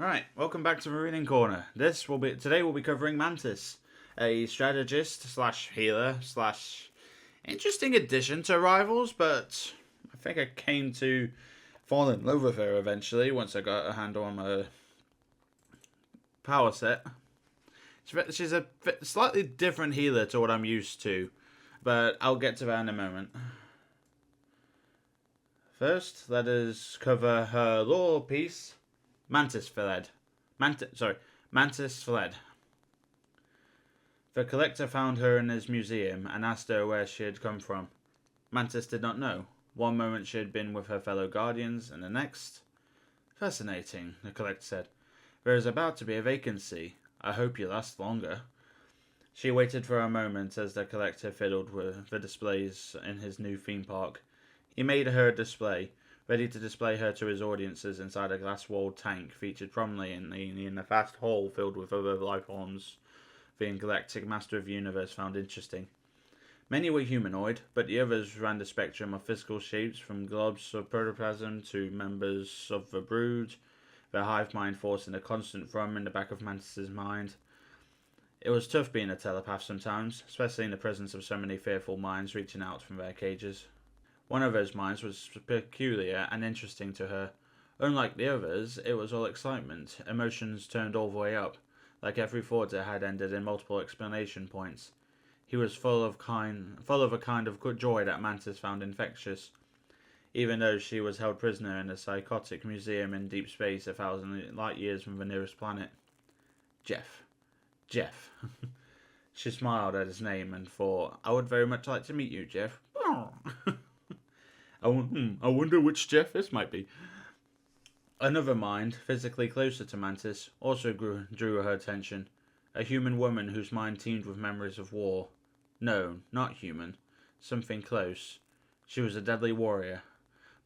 Alright, welcome back to Marine Corner. Today we'll be covering Mantis, a strategist slash healer slash interesting addition to Rivals, but I think I came to fall in love with her eventually once I got a handle on my power set. She's a slightly different healer to what I'm used to, but I'll get to that in a moment. First, let us cover her lore piece. Mantis fled. Mantis fled. The collector found her in his museum and asked her where she had come from. Mantis did not know. One moment she had been with her fellow guardians, and the next... Fascinating, the collector said. There is about to be a vacancy. I hope you last longer. She waited for a moment as the collector fiddled with the displays in his new theme park. He made her a display, ready to display her to his audiences inside a glass-walled tank featured prominently in a vast hall filled with other life forms the Galactic Master of the Universe found interesting. Many were humanoid, but the others ran the spectrum of physical shapes from globs of protoplasm to members of the Brood, their hive mind forcing a constant thrum in the back of Mantis's mind. It was tough being a telepath sometimes, especially in the presence of so many fearful minds reaching out from their cages. One of those minds was peculiar and interesting to her. Unlike the others, it was all excitement, emotions turned all the way up, like every thought that had ended in multiple explanation points. He was full of a kind of good joy that Mantis found infectious, even though she was held prisoner in a psychotic museum in deep space 1,000 light years from the nearest planet. Jeff. She smiled at his name and thought, I would very much like to meet you, Jeff. I wonder which Jeff this might be. Another mind, physically closer to Mantis, also drew her attention. A human woman whose mind teemed with memories of war. No, not human. Something close. She was a deadly warrior.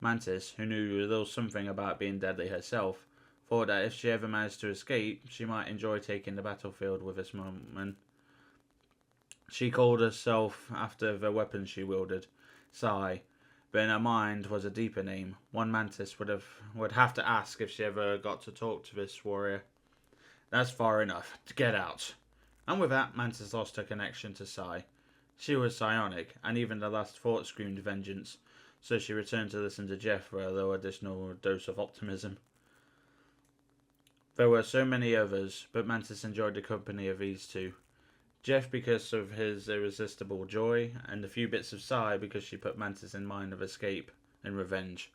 Mantis, who knew a little something about being deadly herself, thought that if she ever managed to escape, she might enjoy taking the battlefield with this woman. She called herself after the weapon she wielded, Psy. But in her mind was a deeper name, one Mantis would have to ask if she ever got to talk to this warrior. That's far enough. To get out. And with that, Mantis lost her connection to Psy. She was psionic, and even the last thought screamed vengeance, so she returned to listen to Jeff for a little additional dose of optimism. There were so many others, but Mantis enjoyed the company of these two. Jeff because of his irresistible joy, and a few bits of Psy because she put Mantis in mind of escape and revenge.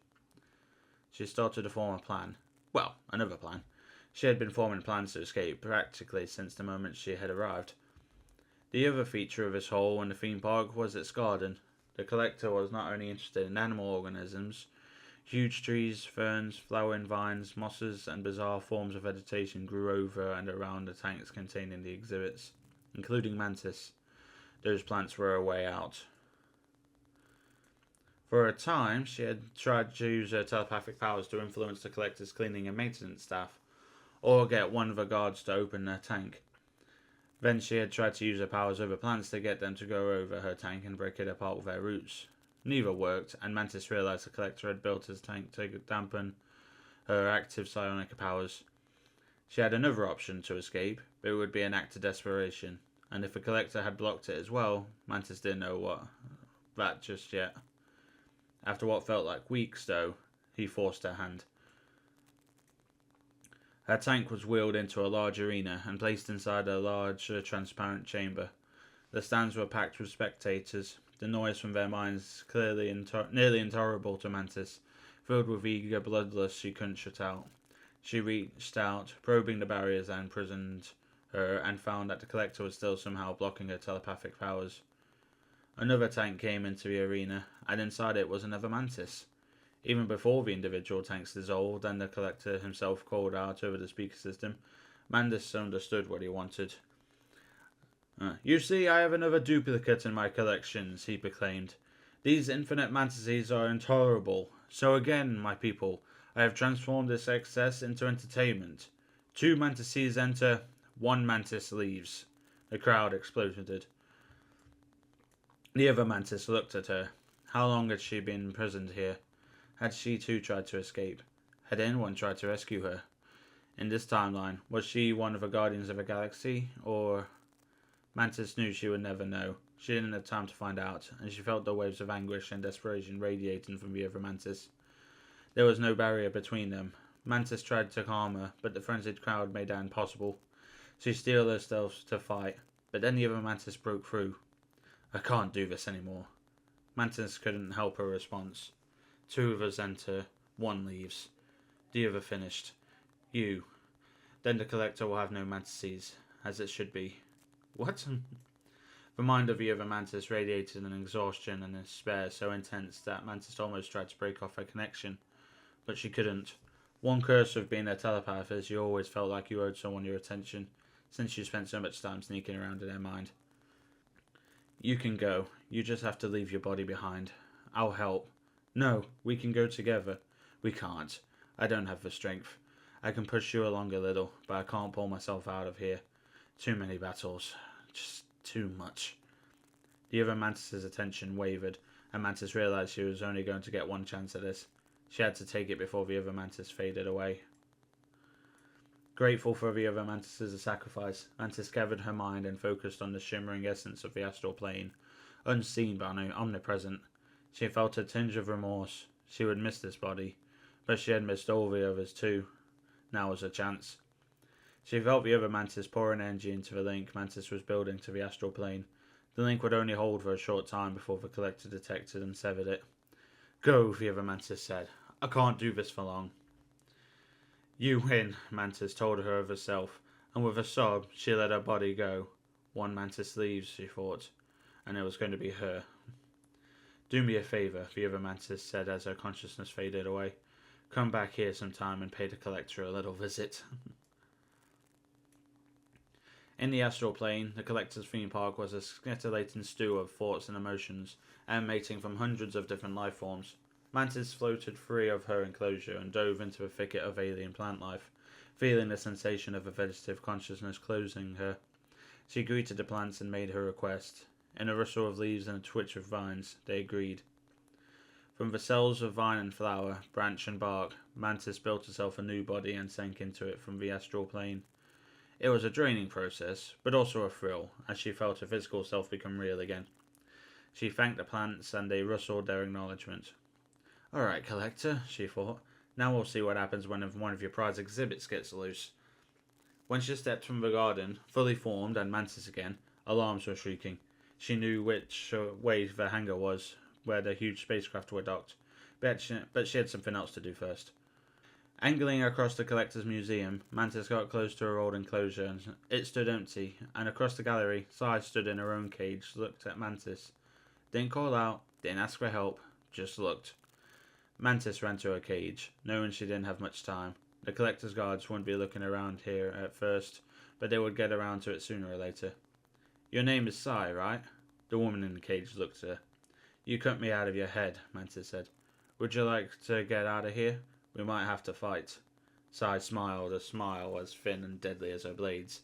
She started to form a plan. Well, another plan. She had been forming plans to escape practically since the moment she had arrived. The other feature of this hole in the theme park was its garden. The collector was not only interested in animal organisms, huge trees, ferns, flowering vines, mosses, and bizarre forms of vegetation grew over and around the tanks containing the exhibits, including Mantis. Those plants were her way out. For a time, she had tried to use her telepathic powers to influence the collector's cleaning and maintenance staff, or get one of the guards to open their tank. Then she had tried to use her powers over plants to get them to go over her tank and break it apart with their roots. Neither worked, and Mantis realized the collector had built his tank to dampen her active psionic powers. She had another option to escape, but it would be an act of desperation, and if the collector had blocked it as well, Mantis didn't know that just yet. After what felt like weeks, though, he forced her hand. Her tank was wheeled into a large arena and placed inside a large transparent chamber. The stands were packed with spectators, the noise from their minds nearly intolerable to Mantis, filled with eager bloodlust she couldn't shut out. She reached out, probing the barriers that imprisoned her, and found that the collector was still somehow blocking her telepathic powers. Another tank came into the arena, and inside it was another Mantis. Even before the individual tanks dissolved and the collector himself called out over the speaker system, Mantis understood what he wanted. You see, I have another duplicate in my collections, he proclaimed. These infinite Mantises are intolerable. So again, my people, I have transformed this excess into entertainment. 2 Mantises enter, 1 Mantis leaves. The crowd exploded. The other Mantis looked at her. How long had she been imprisoned here? Had she too tried to escape? Had anyone tried to rescue her? In this timeline, was she one of the Guardians of the Galaxy, or... Mantis knew she would never know. She didn't have time to find out, and she felt the waves of anguish and desperation radiating from the other Mantis. There was no barrier between them. Mantis tried to calm her, but the frenzied crowd made that impossible. She steeled herself to fight, but then the other Mantis broke through. I can't do this anymore. Mantis couldn't help her response. Two of us enter, one leaves. The other finished. You. Then the Collector will have no Mantises, as it should be. What? The mind of the other Mantis radiated an exhaustion and despair so intense that Mantis almost tried to break off her connection. But she couldn't. One curse of being a telepath is you always felt like you owed someone your attention, since you spent so much time sneaking around in their mind. You can go. You just have to leave your body behind. I'll help. No, we can go together. We can't. I don't have the strength. I can push you along a little, but I can't pull myself out of here. Too many battles. Just too much. The other Mantis's attention wavered, and Mantis realized she was only going to get one chance at this. She had to take it before the other Mantis faded away. Grateful for the other Mantis's sacrifice, Mantis gathered her mind and focused on the shimmering essence of the astral plane, unseen but omnipresent. She felt a tinge of remorse. She would miss this body, but she had missed all the others too. Now was her chance. She felt the other Mantis pouring energy into the link Mantis was building to the astral plane. The link would only hold for a short time before the Collector detected and severed it. Go, the other Mantis said. I can't do this for long. You win, Mantis told her of herself, and with a sob, she let her body go. One Mantis leaves, she thought, and it was going to be her. Do me a favour, the other Mantis said as her consciousness faded away. Come back here sometime and pay the Collector a little visit. In the astral plane, the Collector's theme park was a scintillating stew of thoughts and emotions, emanating from hundreds of different life forms. Mantis floated free of her enclosure and dove into a thicket of alien plant life, feeling the sensation of a vegetative consciousness closing her. She greeted the plants and made her request. In a rustle of leaves and a twitch of vines, they agreed. From the cells of vine and flower, branch and bark, Mantis built herself a new body and sank into it from the astral plane. It was a draining process, but also a thrill, as she felt her physical self become real again. She thanked the plants, and they rustled their acknowledgement. Alright, Collector, she thought. Now we'll see what happens when one of your prize exhibits gets loose. When she stepped from the garden, fully formed and Mantis again, alarms were shrieking. She knew which way the hangar was, where the huge spacecraft were docked, but she had something else to do first. Angling across the Collector's museum, Mantis got close to her old enclosure, and it stood empty, and across the gallery, Sai stood in her own cage, looked at Mantis. Didn't call out, didn't ask for help, just looked. Mantis ran to her cage, knowing she didn't have much time. The Collector's guards wouldn't be looking around here at first, but they would get around to it sooner or later. Your name is Sai, right? The woman in the cage looked at her. You cut me out of your head, Mantis said. Would you like to get out of here? We might have to fight. Sai smiled, a smile as thin and deadly as her blades.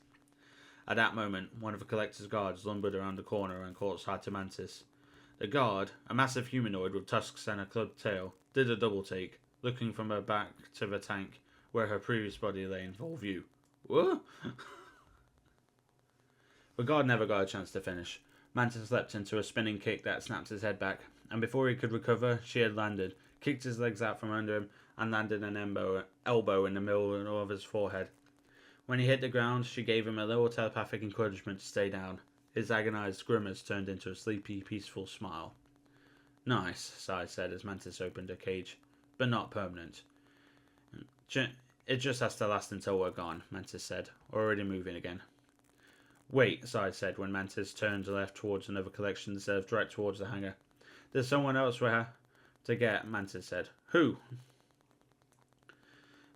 At that moment, one of the Collector's guards lumbered around the corner and caught sight of Mantis. The guard, a massive humanoid with tusks and a clubbed tail, did a double take, looking from her back to the tank, where her previous body lay in full view. What? The guard never got a chance to finish. Mantis leapt into a spinning kick that snapped his head back, and before he could recover, she had landed, kicked his legs out from under him, and landed an elbow in the middle of his forehead. When he hit the ground, she gave him a little telepathic encouragement to stay down. His agonized grimace turned into a sleepy, peaceful smile. Nice, Sai said as Mantis opened her cage, but not permanent. It just has to last until we're gone, Mantis said, already moving again. Wait, Sai said when Mantis turned left towards another collection that served right towards the hangar. There's someone else we have to get, Mantis said. Who?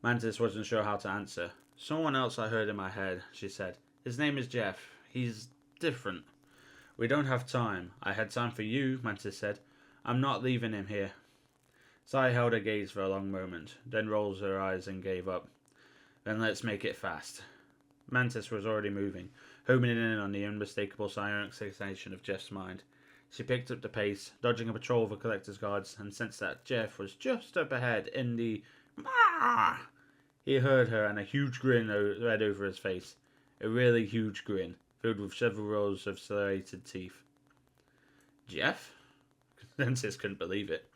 Mantis wasn't sure how to answer. Someone else I heard in my head, she said. His name is Jeff. He's different. We don't have time. I had time for you, Mantis said. I'm not leaving him here. Sai held her gaze for a long moment, then rolled her eyes and gave up. Then let's make it fast. Mantis was already moving, homing in on the unmistakable psionic sensation of Jeff's mind. She picked up the pace, dodging a patrol of the Collector's guards, and sensed that Jeff was just up ahead in the... He heard her, and a huge grin spread over his face. A really huge grin, filled with several rows of serrated teeth. Jeff? Mantis couldn't believe it.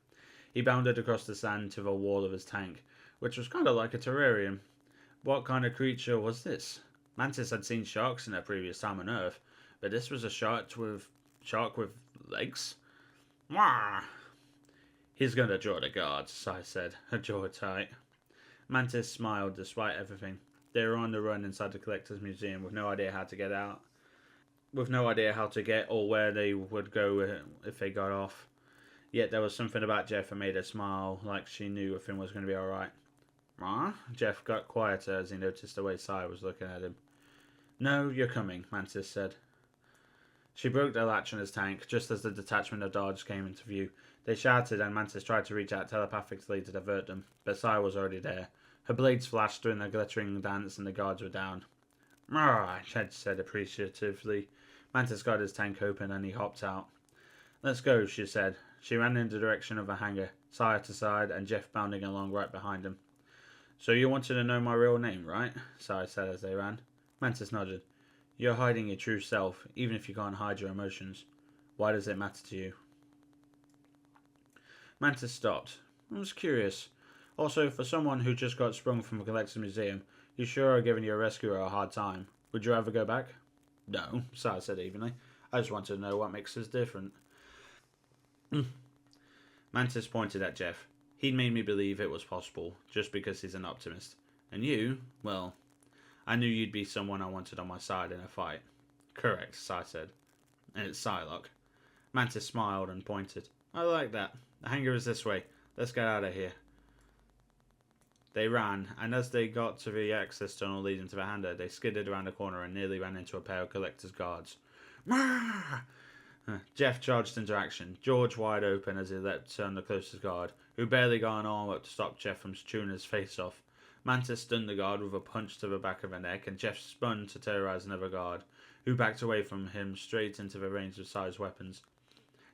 He bounded across the sand to the wall of his tank, which was kind of like a terrarium. What kind of creature was this? Mantis had seen sharks in her previous time on Earth, but this was a shark with legs? Mwah! He's going to draw the guards, Sai said, her jaw tight. Mantis smiled despite everything. They were on the run inside the collector's museum with no idea how to get out. With no idea how to get or where they would go if they got off. Yet there was something about Jeff that made her smile, like she knew everything was going to be alright. Jeff got quieter as he noticed the way Sai was looking at him. No, you're coming, Mantis said. She broke the latch on his tank, just as the detachment of guards came into view. They shouted, and Mantis tried to reach out telepathically to divert them, but Sai was already there. Her blades flashed during the glittering dance, and the guards were down. Jeff said appreciatively. Mantis got his tank open, and he hopped out. Let's go, she said. She ran in the direction of a hangar, side to side, and Jeff bounding along right behind him. So you wanted to know my real name, right? Sai said as they ran. Mantis nodded. You're hiding your true self, even if you can't hide your emotions. Why does it matter to you? Mantis stopped. I was curious. Also, for someone who just got sprung from a collector's museum, you sure are giving your rescuer a hard time. Would you ever go back? No, Sai said evenly. I just wanted to know what makes us different. Mantis pointed at Jeff. He'd made me believe it was possible, just because he's an optimist. And you, well, I knew you'd be someone I wanted on my side in a fight. Correct, Sai said. And it's Psylocke. Mantis smiled and pointed. I like that. The hangar is this way. Let's get out of here. They ran, and as they got to the access tunnel leading to the hangar, they skidded around a corner and nearly ran into a pair of collector's guards. Jeff charged into action, George wide open as he leapt on the closest guard, who barely got an arm up to stop Jeff from chewing his face off. Mantis stunned the guard with a punch to the back of her neck, and Jeff spun to terrorize another guard, who backed away from him straight into the range of Sai's weapons.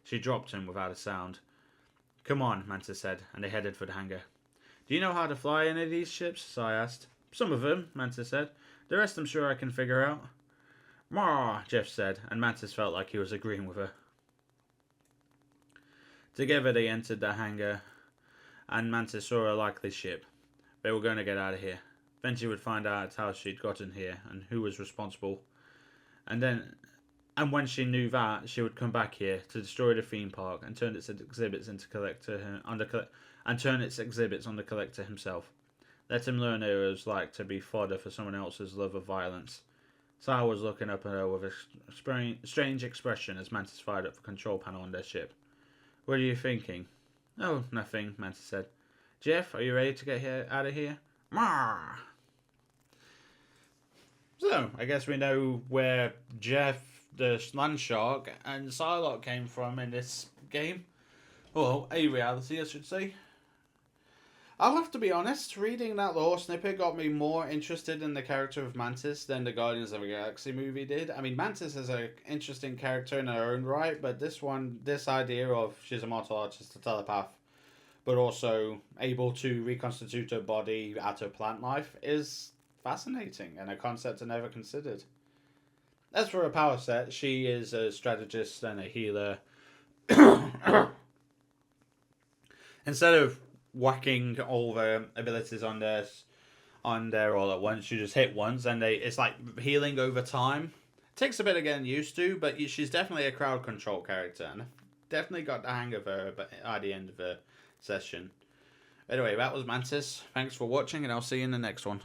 She dropped him without a sound. Come on, Mantis said, and they headed for the hangar. Do you know how to fly any of these ships? Sai asked. Some of them, Mantis said. The rest I'm sure I can figure out. Mah, Jeff said, and Mantis felt like he was agreeing with her. Together they entered the hangar, and Mantis saw a likely ship. They were going to get out of here. Then she would find out how she'd gotten here and who was responsible. And when she knew that, she would come back here to destroy the theme park and turn its exhibits on the collector himself. Let him learn it was like to be fodder for someone else's love of violence. Sai was looking up at her with a strange expression as Mantis fired up the control panel on their ship. What are you thinking? Oh, nothing, Mantis said. Jeff, are you ready to get out of here? Marr! So, I guess we know where Jeff, the land shark, and Psylocke came from in this game. Well, a reality, I should say. I'll have to be honest, reading that lore snippet got me more interested in the character of Mantis than the Guardians of the Galaxy movie did. I mean, Mantis is an interesting character in her own right, but this idea of she's a martial artist, a telepath, but also able to reconstitute her body out of plant life is fascinating and a concept I never considered. As for her power set, she is a strategist and a healer. Instead of whacking all the abilities on there all at once, you just hit once and it's like healing over time. It takes a bit of getting used to, but she's definitely a crowd control character, and I've definitely got the hang of her at the end of the session. Anyway, that was Mantis. Thanks for watching, and I'll see you in the next one.